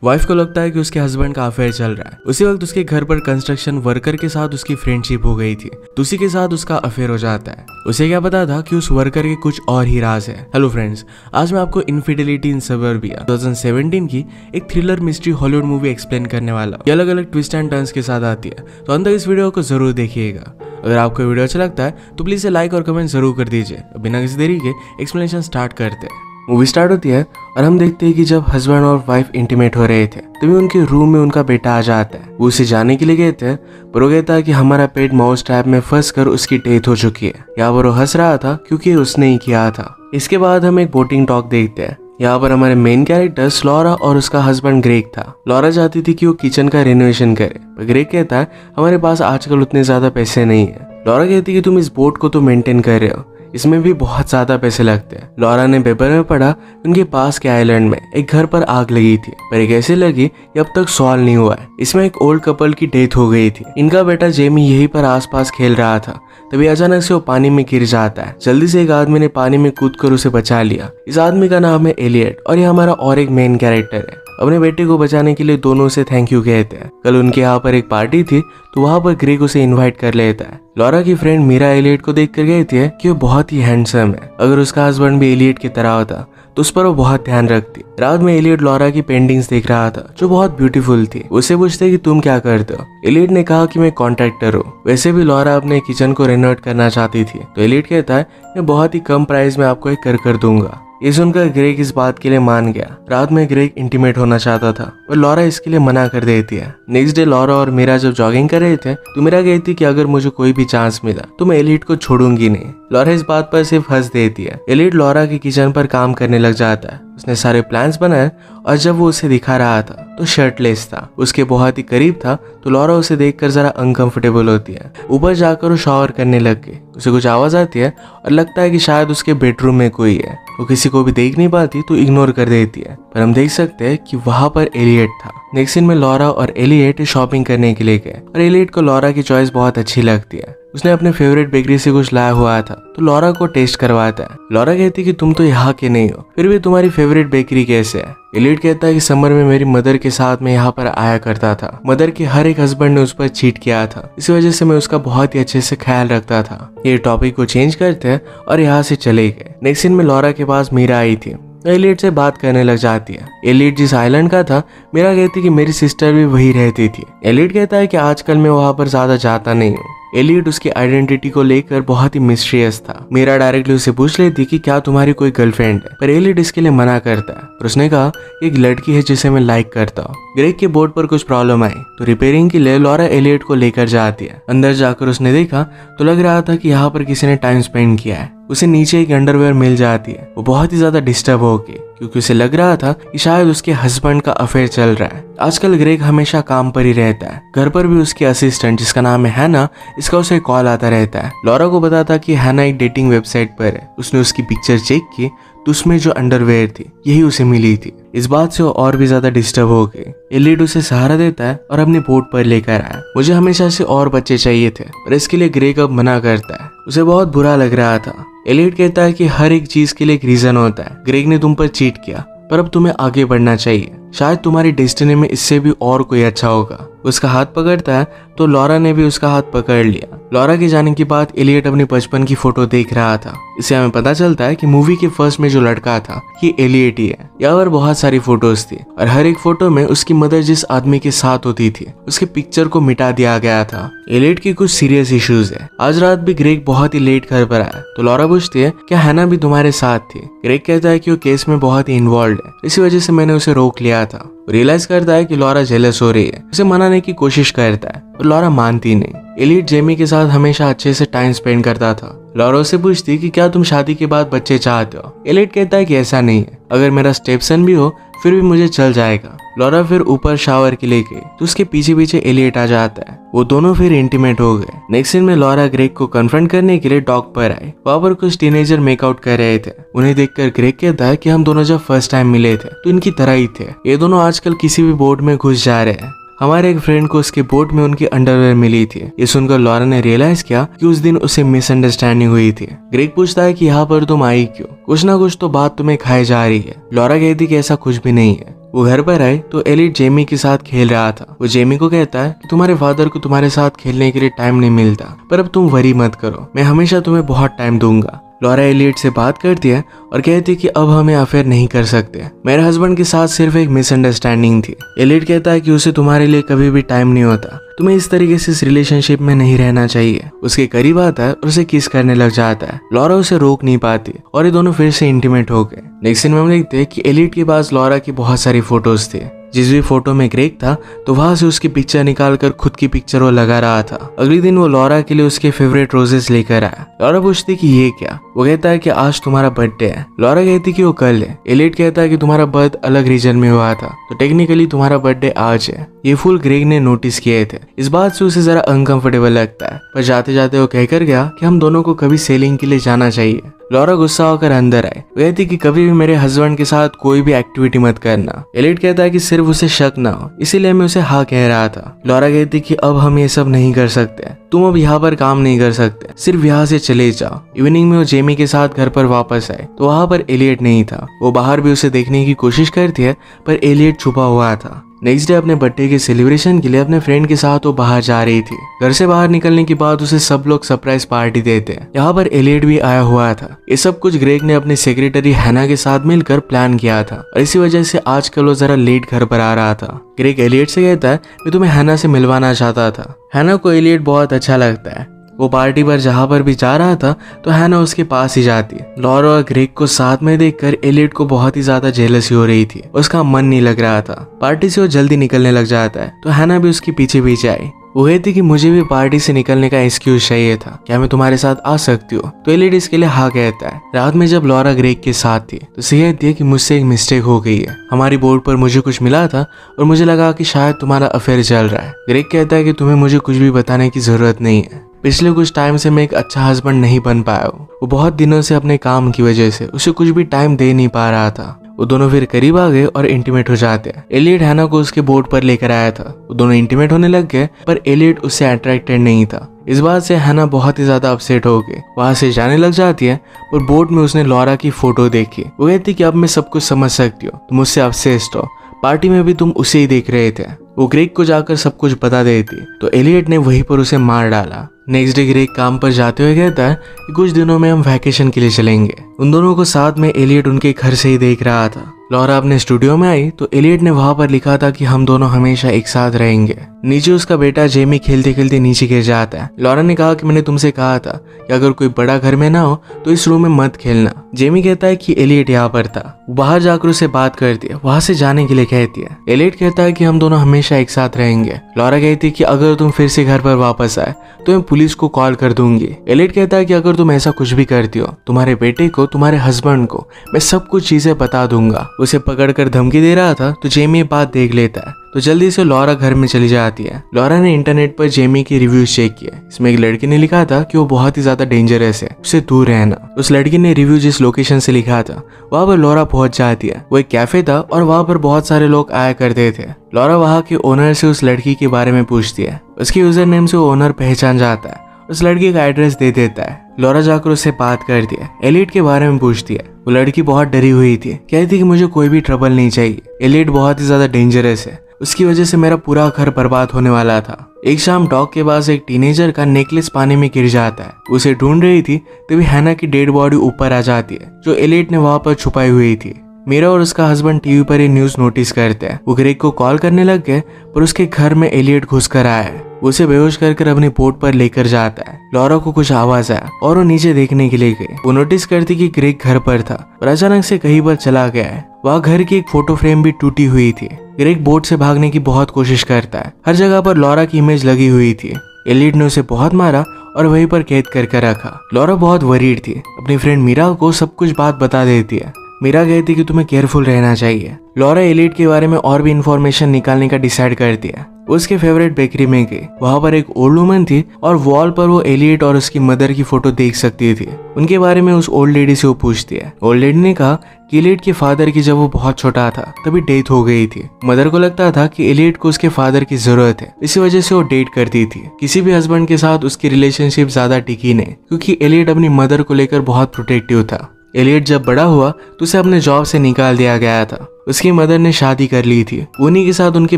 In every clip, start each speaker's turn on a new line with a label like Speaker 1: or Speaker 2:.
Speaker 1: Wife को लगता है कि उसके हस्बैंड का अफेयर चल रहा है। उसी वक्त उसके घर पर कंस्ट्रक्शन वर्कर के साथ उसकी फ्रेंडशिप हो गई थी, तो उसी के साथ उसका अफेयर हो जाता है। उसे क्या पता था कि उस वर्कर के कुछ और ही राज है। हेलो फ्रेंड्स, आज मैं आपको इनफिडेलिटी इन सबर्बिया 2017 की एक thriller mystery Hollywood movie explain करने वाला। ये अलग अलग ट्विस्ट एंड टर्न्स के साथ आती है, तो अंत तक इस वीडियो को जरूर देखिएगा। अगर आपको वीडियो अच्छा लगता है तो प्लीज इसे लाइक और कमेंट जरूर कर दीजिए। बिना किसी देरी के एक्सप्लेनेशन स्टार्ट करते हैं। मूवी स्टार्ट होती है और हम देखते हैं कि जब हस्बैंड और वाइफ इंटीमेट हो रहे थे तभी उनके रूम में उनका बेटा आ जाता है। वो उसे जाने के लिए गए थे, पर वो कहता है कि हमारा पेट माउस ट्रैप में फंस कर उसकी डेथ हो चुकी है। यहाँ पर वो हंस रहा था क्योंकि उसने ही किया था। इसके बाद हम एक बोटिंग टॉक देखते हैं। यहाँ पर हमारे मेन कैरेक्टर लॉरा और उसका हस्बैंड ग्रेग था। लॉरा चाहती थी कि वो किचन का रेनोवेशन करे, पर ग्रेग कहता है हमारे पास आजकल उतने ज्यादा पैसे नहीं है। लॉरा कहती है कि तुम इस बोट को तो मेंटेन कर रहे हो, इसमें भी बहुत ज्यादा पैसे लगते हैं। लॉरा ने पेपर में पढ़ा उनके पास के आइलैंड में एक घर पर आग लगी थी, पर ये कैसे लगी ये अब तक सॉल्व नहीं हुआ है। इसमें एक ओल्ड कपल की डेथ हो गई थी। इनका बेटा जेमी यहीं पर आसपास खेल रहा था, तभी अचानक से वो पानी में गिर जाता है। जल्दी से एक आदमी ने पानी में कूदकर उसे बचा लिया। इस आदमी का नाम है एलियट और ये हमारा और एक मेन कैरेक्टर है। अपने बेटे को बचाने के लिए दोनों से थैंक यू कहते हैं। कल उनके यहाँ पर एक पार्टी थी, तो वहाँ पर ग्रेग उसे इनवाइट कर लेता है। लॉरा की फ्रेंड मीरा एलियट को देख कर कहती है कि वो बहुत ही हैंडसम है। अगर उसका हस्बैंड भी एलियट की तरह होता तो उस पर वो बहुत ध्यान रखती। रात में एलियट लॉरा की पेंटिंग्स देख रहा था जो बहुत ब्यूटीफुल थी। उससे पूछते कि तुम क्या करते हो। एलियट ने कहा कि मैं कॉन्ट्रैक्टर हूँ। वैसे भी लॉरा अपने किचन को रेनोवेट करना चाहती थी, तो एलियट कहता है मैं बहुत ही कम प्राइस में आपको एक कर दूंगा। ये सुनकर ग्रेग इस बात के लिए मान गया। रात में ग्रेग इंटीमेट होना चाहता था, पर लॉरा इसके लिए मना कर देती है। नेक्स्ट डे लॉरा और मीरा जब जॉगिंग कर रहे थे तो मीरा कहती कि अगर मुझे कोई भी चांस मिला तो मैं एलियट को छोड़ूंगी नहीं। लॉरा इस बात पर सिर्फ हंस देती है। एलियट लॉरा के किचन पर काम करने लग जाता है। उसने सारे प्लान्स बनाए और जब वो उसे दिखा रहा था तो शर्टलेस था। उसके बहुत ही करीब था, तो लॉरा उसे देखकर जरा अनकंफर्टेबल होती है। ऊपर जाकर वो शावर करने लग गई। उसे कुछ आवाज आती है और लगता है कि शायद उसके बेडरूम में कोई है। वो किसी को भी देख नहीं पाती तो इग्नोर कर देती है, पर हम देख सकते हैं कि वहां पर एलियट था। नेक्स्ट सीन में लॉरा और एलियट शॉपिंग करने के लिए गए और एलियट को लॉरा की चॉइस बहुत अच्छी लगती है। उसने अपने फेवरेट बेकरी से कुछ लाया हुआ था, तो लॉरा को टेस्ट करवाता है। लॉरा कहती कि तुम तो यहाँ के नहीं हो, फिर भी तुम्हारी फेवरेट बेकरी कैसे है। एलियट कहता है कि समर में मेरी मदर के साथ मैं यहाँ पर आया करता था। मदर के हर एक हस्बैंड ने उस पर चीट किया था, इस वजह से मैं उसका बहुत ही अच्छे से ख्याल रखता था। ये टॉपिक को चेंज करते हैं और यहाँ से चले गए। नेक्स्ट सीन में लॉरा के पास मीरा आई थी। एलियट से बात करने लग जाती है। एलियट जिस आइलैंड का था, मीरा कहती कि मेरी सिस्टर भी वही रहती थी। एलियट कहता है कि आजकल मैं वहां पर ज्यादा जाता नहीं हूँ। एलियट उसकी आइडेंटिटी को लेकर बहुत ही मिस्टीरियस था। मीरा डायरेक्टली उसे पूछ लेती कि क्या तुम्हारी कोई गर्लफ्रेंड है, पर एलियट इसके लिए मना करता है और उसने कहा एक लड़की है जिसे मैं लाइक करता हूँ। ग्रेग के बोर्ड पर कुछ प्रॉब्लम आई तो रिपेयरिंग के लिए लॉरा एलियट को लेकर जाती है। अंदर जाकर उसने देखा तो लग रहा था कि यहाँ पर किसी ने टाइम स्पेंड किया है। उसे नीचे एक अंडरवेयर मिल जाती है। वो बहुत ही ज्यादा डिस्टर्ब हो गई क्योंकि उसे लग रहा था कि शायद उसके हस्बैंड का अफेयर चल रहा है। आजकल ग्रेग हमेशा काम पर ही रहता है। घर पर भी उसकी असिस्टेंट जिसका नाम है हैना, इसका उसे कॉल आता रहता है। लॉरा को बताता कि हैना एक डेटिंग वेबसाइट पर है। उसने उसकी पिक्चर चेक की तो उसमें जो अंडरवेयर थी यही उसे मिली थी। इस बात से वो और भी ज्यादा डिस्टर्ब हो गई। एलियट उसे सहारा देता है और अपने बोट पर लेकर आया। मुझे हमेशा से और बच्चे चाहिए थे, पर इसके लिए ग्रेग अब मना करता है। उसे बहुत बुरा लग रहा था। एलियट कहता है कि हर एक चीज के लिए एक रीजन होता है। ग्रेग ने तुम पर चीट किया, पर अब तुम्हें आगे बढ़ना चाहिए। शायद तुम्हारी डेस्टिनी में इससे भी और कोई अच्छा होगा। उसका हाथ पकड़ता है तो लॉरा ने भी उसका हाथ पकड़ लिया। लॉरा के जाने के बाद एलियट अपनी बचपन की फोटो देख रहा था। इससे हमें पता चलता है कि मूवी के फर्स्ट में जो लड़का था ये एलियट ही है। यहाँ पर बहुत सारी फोटोज थी और हर एक फोटो में उसकी मदर जिस आदमी के साथ होती थी उसके पिक्चर को मिटा दिया गया था। एलियट की कुछ सीरियस इश्यूज है। आज रात भी ग्रेग बहुत ही लेट घर पर आया, तो लॉरा पूछती है क्या हैना भी तुम्हारे साथ थी। ग्रेग कहता है कि वो केस में बहुत ही इन्वॉल्व है, इसी वजह से मैंने उसे रोक लिया था। रियलाइज करता है कि लॉरा जेलस हो रही है। उसे मनाने की कोशिश करता है और लॉरा मानती नहीं। एलियट जेमी के साथ हमेशा अच्छे से टाइम स्पेंड करता था। लॉरा उससे पूछती कि क्या तुम शादी के बाद बच्चे चाहते हो। एलियट कहता है कि ऐसा नहीं है, अगर मेरा स्टेपसन भी हो फिर भी मुझे चल जाएगा। लॉरा फिर ऊपर शावर के लिए गई तो उसके पीछे पीछे एलियट आ जाता है। वो दोनों फिर इंटीमेट हो गए। नेक्स्ट सीन में लॉरा ग्रेग को कन्फ्रंट करने के लिए डॉक पर आई। वहाँ पर कुछ टीनेजर मेकआउट कर रहे थे। उन्हें देखकर ग्रेग कहता है कि हम दोनों जब फर्स्ट टाइम मिले थे तो इनकी तरह ही थे। ये दोनों आजकल किसी भी बोट में घुस जा रहे हैं। हमारे एक फ्रेंड को उसके बोट में उनकी अंडरवेयर मिली थी। ये सुनकर लॉरा ने रियलाइज किया कि उस दिन उसे मिसअंडरस्टैंडिंग हुई थी। ग्रेग पूछता है कि यहाँ पर तुम आई क्यों, कुछ ना कुछ तो बात तुम्हें खाई जा रही है। लॉरा कहती कि ऐसा कुछ भी नहीं है। वो घर पर आए तो एलिट जेमी के साथ खेल रहा था। वो जेमी को कहता है कि तुम्हारे फादर को तुम्हारे साथ खेलने के लिए टाइम नहीं मिलता, पर अब तुम वरी मत करो, मैं हमेशा तुम्हें बहुत टाइम दूंगा। लॉरा एलियट से बात करती है और कहती है कि अब हमें अफेयर नहीं कर सकते, मेरे हस्बैंड के साथ सिर्फ एक मिसअंडरस्टैंडिंग थी। एलियट कहता है कि उसे तुम्हारे लिए कभी भी टाइम नहीं होता, तुम्हें इस तरीके से इस रिलेशनशिप में नहीं रहना चाहिए। उसके करीब आता है और उसे किस करने लग जाता है। लॉरा उसे रोक नहीं पाती और ये दोनों फिर से इंटीमेट हो गए। नेक्स्ट सीन में हम देखते हैं कि एलियट के पास लॉरा की बहुत सारी फोटोज थी। जिस भी फोटो में ग्रेग था तो वहां से उसकी पिक्चर निकालकर खुद की पिक्चर वो लगा रहा था। अगले दिन वो लॉरा के लिए उसके फेवरेट रोजेस लेकर आया। लॉरा पूछती कि ये क्या? वो कहता है कि आज तुम्हारा बर्थडे है। लॉरा कहती कि वो कल है। एलियट कहता है कि तुम्हारा बर्थ अलग रीजन में हुआ था, तो टेक्निकली तुम्हारा बर्थडे आज है। ये फूल ग्रेग ने नोटिस किए थे। इस बात से उसे जरा अनकंफर्टेबल लगता है, पर जाते जाते वो कहकर गया कि हम दोनों को कभी सेलिंग के लिए जाना चाहिए। लॉरा गुस्सा होकर अंदर आए। वो कहती कि कभी भी मेरे हस्बैंड के साथ कोई भी एक्टिविटी मत करना। एलियट कहता है कि सिर्फ उसे शक ना हो, इसीलिए मैं उसे हाँ कह रहा था। लॉरा कहती कि अब हम ये सब नहीं कर सकते, तुम अब यहाँ पर काम नहीं कर सकते, सिर्फ यहाँ से चले जाओ। इवनिंग में वो जेमी के साथ घर पर वापस आए तो वहाँ पर एलियट नहीं था। वो बाहर भी उसे देखने की कोशिश करती है, पर एलियट छुपा हुआ था। नेक्स्ट डे अपने बर्थडे के सेलिब्रेशन के लिए अपने फ्रेंड के साथ वो बाहर जा रही थी। घर से बाहर निकलने के बाद उसे सब लोग सरप्राइज पार्टी देते हैं। यहाँ पर एलियट भी आया हुआ था। ये सब कुछ ग्रेग ने अपनी सेक्रेटरी हैना के साथ मिलकर प्लान किया था और इसी वजह से आजकल वो जरा लेट घर पर आ रहा था। ग्रेग एलियट से कहता है मैं तुम्हें हैना से मिलवाना चाहता था। हैना को एलियट बहुत अच्छा लगता है। वो पार्टी पर जहाँ पर भी जा रहा था तो हैना उसके पास ही जाती है। लॉरा और ग्रेग को साथ में देखकर एलियट को बहुत ही ज्यादा जेलसी हो रही थी। उसका मन नहीं लग रहा था। पार्टी से वो जल्दी निकलने लग जाता है तो हैना भी उसके पीछे पीछे आई। वो कहती कि मुझे भी पार्टी से निकलने का एक्सक्यूज चाहिए था, क्या मैं तुम्हारे साथ आ सकती हूँ? तो एलियट इसके लिए हाँ कहता है। रात में जब लॉरा ग्रेग के साथ थी तो उसे कहती है कि मुझसे एक मिस्टेक हो गई है। हमारी बोर्ड पर मुझे कुछ मिला था और मुझे लगा कि शायद तुम्हारा अफेयर चल रहा है। ग्रेग कहता है कि तुम्हें मुझे कुछ भी बताने की जरूरत नहीं है। पिछले कुछ टाइम से मैं एक अच्छा हस्बैंड नहीं बन पाया हूँ। वो बहुत दिनों से अपने काम की वजह से उसे कुछ भी टाइम दे नहीं पा रहा था। वो दोनों फिर करीब आ गए और इंटीमेट हो जाते हैं। एलियट हैना को उसके बोर्ड पर लेकर आया था। वो दोनों इंटीमेट होने लग गए, पर एलियट उससे अट्रैक्टेड नहीं था। इस बात से हैना बहुत ही ज्यादा अपसेट हो गई। वहां से जाने लग जाती है, पर बोर्ड में उसने लॉरा की फोटो देखी। वो कहती कि अब मैं सब कुछ समझ सकती हूँ, तुम उससे अपसेस्ड हो, पार्टी में भी तुम उसे ही देख रहे थे। वो ग्रेग को जाकर सब कुछ बता देती तो एलियट ने वहीं पर उसे मार डाला। नेक्स्ट डे ग्रेग काम पर जाते हुए कहता है कि कुछ दिनों में हम वैकेशन के लिए चलेंगे। उन दोनों को साथ में एलियट उनके घर से ही देख रहा था। लॉरा अपने स्टूडियो में आई तो एलियट ने वहां पर लिखा था कि हम दोनों हमेशा एक साथ रहेंगे। नीचे उसका बेटा जेमी खेलते खेलते नीचे गिर जाता है। लॉरा ने कहा कि मैंने तुमसे कहा था कि अगर कोई बड़ा घर में ना हो तो इस रूम में मत खेलना। जेमी कहता है कि एलियट यहाँ पर था। वो बाहर जाकर उससे बात करती है, वहां से जाने के लिए कहती है। एलियट कहता है कि हम दोनों हमेशा एक साथ रहेंगे। लॉरा कहती है कि अगर तुम फिर से घर पर वापस आए तो मैं पुलिस को कॉल कर दूंगी। एलियट कहता है कि अगर तुम ऐसा कुछ भी करती हो, तुम्हारे बेटे को, तुम्हारे हस्बैंड को मैं सब कुछ चीजें बता दूंगा। उसे पकड़कर धमकी दे रहा था तो जेमी ये बात देख लेता है तो जल्दी से लॉरा घर में चली जाती है। लॉरा ने इंटरनेट पर जेमी की रिव्यूज चेक किए। इसमें एक लड़की ने लिखा था कि वो बहुत ही ज्यादा डेंजरस है, उससे दूर रहना। उस लड़की ने रिव्यू जिस लोकेशन से लिखा था वहां पर लॉरा पहुंच जाती है। वो एक कैफे था और वहां पर बहुत सारे लोग आया करते थे। लॉरा वहां के ओनर से उस लड़की के बारे में पूछती है। उसके यूजर नेम से वो ओनर पहचान जाता है। उस लड़की का एड्रेस दे देता है। लॉरा जाकर उससे बात करती है। एलियट के बारे में पूछती है। वो लड़की बहुत डरी हुई थी, कहती कि मुझे कोई भी ट्रबल नहीं चाहिए, एलियट बहुत ही ज्यादा डेंजरस है, उसकी वजह से मेरा पूरा घर बर्बाद होने वाला था। एक शाम डॉक के पास एक टीनेजर का नेकलेस पानी में गिर जाता है। उसे ढूंढ रही थी तभी हैना की डेड बॉडी ऊपर आ जाती है जो एलियट ने वहां पर छुपाई हुई थी। मीरा और उसका हस्बैंड टीवी पर ये न्यूज नोटिस करते हैं। वो ग्रेग को कॉल करने लग गए, पर उसके घर में एलियट घुसकर आया है। उसे बेहोश कर अपने बोट पर लेकर जाता है। लॉरा को कुछ आवाज आया और वो नीचे देखने के लिए गई। वो नोटिस करती कि ग्रेग घर पर था और अचानक से कहीं पर चला गया है। वहाँ घर की एक फोटो फ्रेम भी टूटी हुई थी। ग्रेग बोट से भागने की बहुत कोशिश करता है। हर जगह पर लॉरा की इमेज लगी हुई थी। एलियट ने उसे बहुत मारा और वहीं पर कैद करके रखा। लॉरा बहुत वरीड थी। अपनी फ्रेंड मीरा को सब कुछ बात बता देती है। मीरा कहती कि तुम्हें केयरफुल रहना चाहिए। लॉरा एलियट के बारे में और भी इंफॉर्मेशन निकालने का डिसाइड करती है। उसके फेवरेट बेकरी में गई। वहां पर एक ओल्ड वुमन थी और वॉल पर वो एलियट और उसकी मदर की फोटो देख सकती थी। उनके बारे में उस ओल्ड लेडी से वो पूछती है। ओल्ड लेडी ने कहा कि एलियट के फादर की जब वो बहुत छोटा था तभी डेथ हो गई थी। मदर को लगता था कि एलियट को उसके फादर की जरूरत है, इसी वजह से वो डेट करती थी। किसी भी हस्बैंड के साथ उसकी रिलेशनशिप ज्यादा टिकी नहीं, क्योंकि एलियट अपनी मदर को लेकर बहुत प्रोटेक्टिव था। एलियट जब बड़ा हुआ तो उसे अपने जॉब से निकाल दिया गया था। उसकी मदर ने शादी कर ली थी। उन्हीं के साथ उनके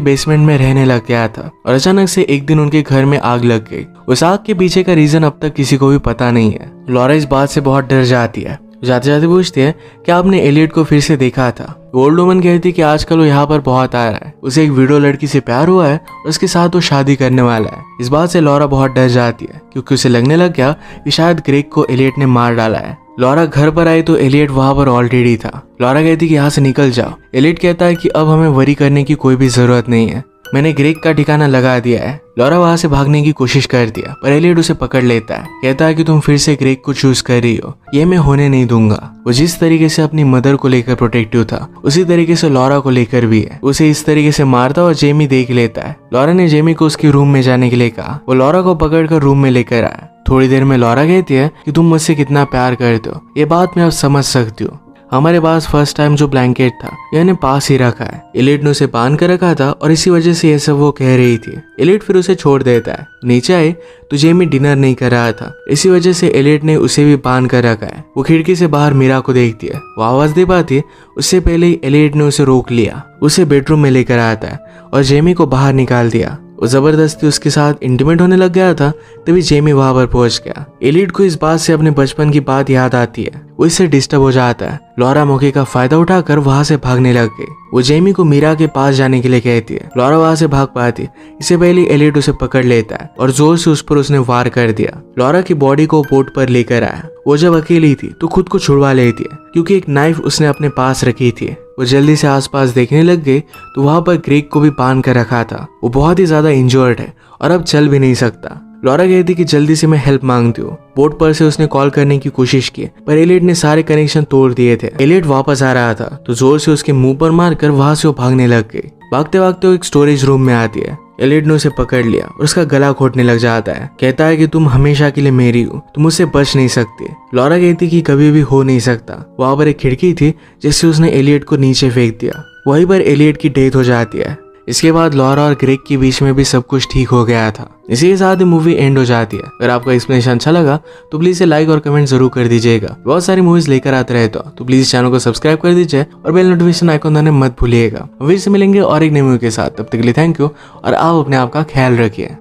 Speaker 1: बेसमेंट में रहने लग गया था और अचानक से एक दिन उनके घर में आग लग गई। उस आग के पीछे का रीजन अब तक किसी को भी पता नहीं है। लॉरा इस बात से बहुत डर जाती है। जाते जाते पूछती है कि आपने एलियट को फिर से देखा था। ओल्ड वुमन कहती है कि आजकल वो यहाँ पर बहुत आ रहा है, उसे एक वीडियो लड़की से प्यार हुआ है और उसके साथ वो शादी करने वाला है। इस बात से लॉरा बहुत डर जाती है क्योंकि उसे लगने लग गया कि शायद ग्रेग को एलियट ने मार डाला है। लॉरा घर पर आई तो एलियट वहां पर ऑलरेडी था। लॉरा कहती कि यहाँ से निकल जाओ। एलियट कहता है कि अब हमें वरी करने की कोई भी जरूरत नहीं है, मैंने ग्रेग का ठिकाना लगा दिया है। लॉरा वहां से भागने की कोशिश करती है पर एलियट उसे पकड़ लेता है। कहता है कि तुम फिर से ग्रेग को चूज कर रही हो, ये मैं होने नहीं दूंगा। वो जिस तरीके से अपनी मदर को लेकर प्रोटेक्टिव था उसी तरीके से लॉरा को लेकर भी है। उसे इस तरीके से मारता और जेमी देख लेता है। लॉरा ने जेमी को उसके रूम में जाने के लिए कहा। वो लॉरा को पकड़कर रूम में लेकर आया। थोड़ी देर में लॉरा कहती है कि तुम मुझसे कितना प्यार करते हो, ये बात मैं अब समझ सकती हूँ। हमारे पास फर्स्ट टाइम जो ब्लैंकेट था यानी पास ही रखा है। एलियट ने उसे बांध कर रखा था और इसी वजह से ये सब वो कह रही थी। एलियट फिर उसे छोड़ देता है। नीचे आए तो जेमी डिनर नहीं कर रहा था, इसी वजह से एलियट ने उसे भी बांध कर रखा है। वो खिड़की से बाहर मीरा को देखती है। वो आवाज दे पाती है, उससे पहले ही एलियट ने उसे रोक लिया। उसे बेडरूम में लेकर आता है और जेमी को बाहर निकाल दिया। वो जबरदस्ती उसके साथ इंटीमेट होने लग गया था। तभी जेमी वहां पर पहुंच गया। एलियट को इस बात से अपने बचपन की बात याद आती है। वो इससे डिस्टर्ब हो जाता है। लॉरा मौके का फायदा उठाकर वहां से भागने लग गई। वो जेमी को मीरा के पास जाने के लिए कहती है। लॉरा वहां से भाग पाती, इससे पहले एलियट उसे पकड़ लेता है और जोर से उस पर उसने वार कर दिया। लॉरा की बॉडी को बोट पर लेकर आया। वो जब अकेली थी तो खुद को छुड़वा लेती है क्योंकि एक नाइफ उसने अपने पास रखी थी। वो जल्दी से आसपास देखने लग गई तो वहां पर ग्रेग को भी बांध कर रखा था। वो बहुत ही ज्यादा इंजर्ड है और अब चल भी नहीं सकता। लॉरा कहती कि जल्दी से मैं हेल्प मांगती हूँ। बोट पर से उसने कॉल करने की कोशिश की पर एलियट ने सारे कनेक्शन तोड़ दिए थे। एलियट वापस आ रहा था तो जोर से उसके मुंह पर मारकर वहां से वो भागने लग गई। भागते भागते वो एक स्टोरेज रूम में आती है। एलियट ने उसे पकड़ लिया और उसका गला घोटने लग जाता है। कहता है कि तुम हमेशा के लिए मेरी हो, तुम मुझसे बच नहीं सकती। लॉरा कहती कि कभी भी हो नहीं सकता। वहां पर एक खिड़की थी जिससे उसने एलियट को नीचे फेंक दिया। वहीं पर एलियट की डेथ हो जाती है। इसके बाद लॉरा और ग्रेग के बीच में भी सब कुछ ठीक हो गया था। इसी के साथ ही मूवी एंड हो जाती है। अगर आपको एक्सप्लेनेशन अच्छा लगा तो प्लीज इसे लाइक और कमेंट जरूर कर दीजिएगा। बहुत सारी मूवीज लेकर आते रहे तो प्लीज चैनल को सब्सक्राइब कर दीजिए और बेल नोटिफिकेशन आइकॉन दबाना मत भूलिएगा। फिर से मिलेंगे और एक नई मूवी के साथ। तब तक के लिए थैंक यू और आप अपने आप का ख्याल रखिए।